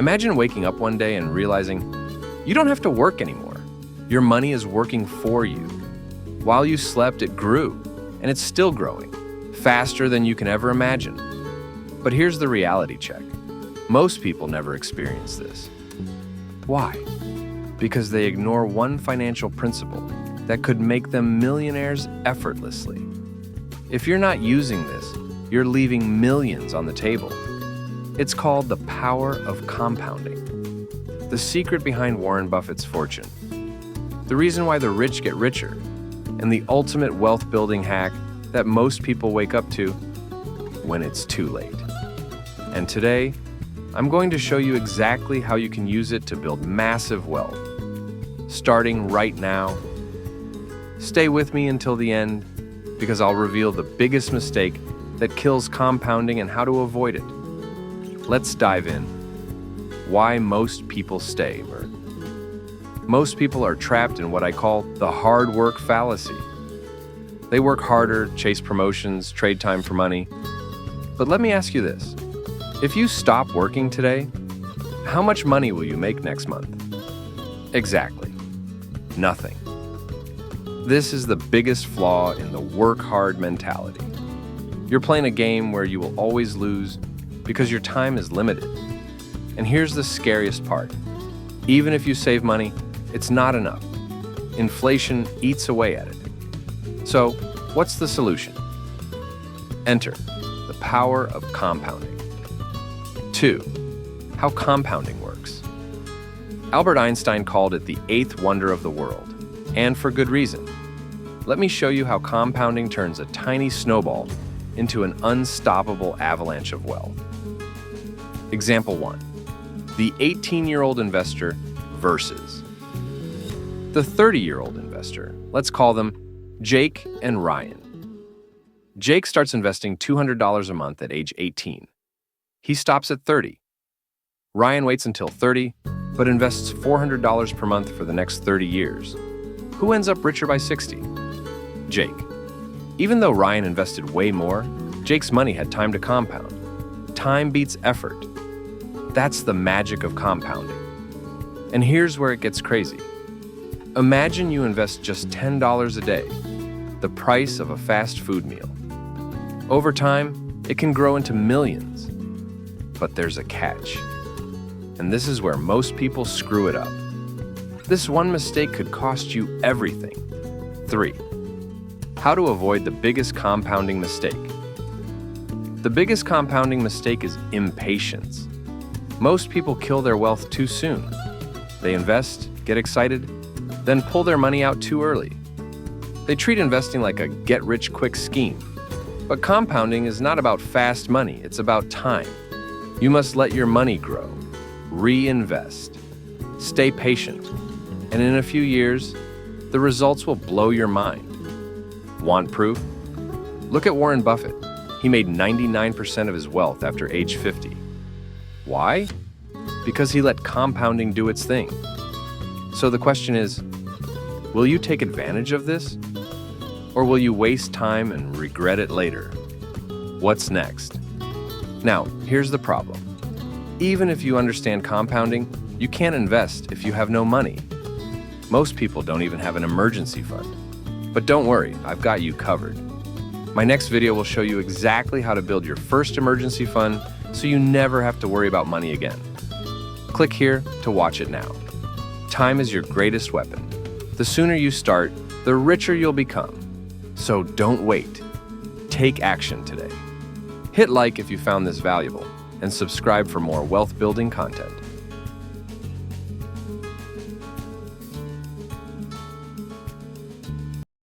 Imagine waking up one day and realizing you don't have to work anymore. Your money is working for you. While you slept, it grew, and it's still growing, faster than you can ever imagine. But here's the reality check. Most people never experience this. Why? Because they ignore one financial principle that could make them millionaires effortlessly. If you're not using this, you're leaving millions on the table. It's called the power of compounding. The secret behind Warren Buffett's fortune. The reason why the rich get richer, and the ultimate wealth-building hack that most people wake up to when it's too late. And today, I'm going to show you exactly how you can use it to build massive wealth. Starting right now. Stay with me until the end, because I'll reveal the biggest mistake that kills compounding and how to avoid it. Let's dive in. Why most people stay, Mert. Most people are trapped in what I call the hard work fallacy. They work harder, chase promotions, trade time for money. But let me ask you this. If you stop working today, how much money will you make next month? Exactly. Nothing. This is the biggest flaw in the work hard mentality. You're playing a game where you will always lose because your time is limited. And here's the scariest part. Even if you save money, it's not enough. Inflation eats away at it. So, what's the solution? Enter the power of compounding. 2. How compounding works. Albert Einstein called it the eighth wonder of the world, and for good reason. Let me show you how compounding turns a tiny snowball into an unstoppable avalanche of wealth. Example 1. The 18-year-old investor versus the 30-year-old investor. Let's call them Jake and Ryan. Jake starts investing $200 a month at age 18. He stops at 30. Ryan waits until 30, but invests $400 per month for the next 30 years. Who ends up richer by 60? Jake. Even though Ryan invested way more, Jake's money had time to compound. Time beats effort. That's the magic of compounding. And here's where it gets crazy. Imagine you invest just $10 a day, the price of a fast food meal. Over time, it can grow into millions. But there's a catch. And this is where most people screw it up. This one mistake could cost you everything. 3. How to avoid the biggest compounding mistake. The biggest compounding mistake is impatience. Most people kill their wealth too soon. They invest, get excited, then pull their money out too early. They treat investing like a get-rich-quick scheme. But compounding is not about fast money, it's about time. You must let your money grow, reinvest, stay patient, and in a few years, the results will blow your mind. Want proof? Look at Warren Buffett. He made 99% of his wealth after age 50. Why? Because he let compounding do its thing. So the question is, will you take advantage of this? Or will you waste time and regret it later? What's next? Now, here's the problem. Even if you understand compounding, you can't invest if you have no money. Most people don't even have an emergency fund. But don't worry, I've got you covered. My next video will show you exactly how to build your first emergency fund so you never have to worry about money again. Click here to watch it now. Time is your greatest weapon. The sooner you start, the richer you'll become. So don't wait. Take action today. Hit like if you found this valuable, and subscribe for more wealth-building content.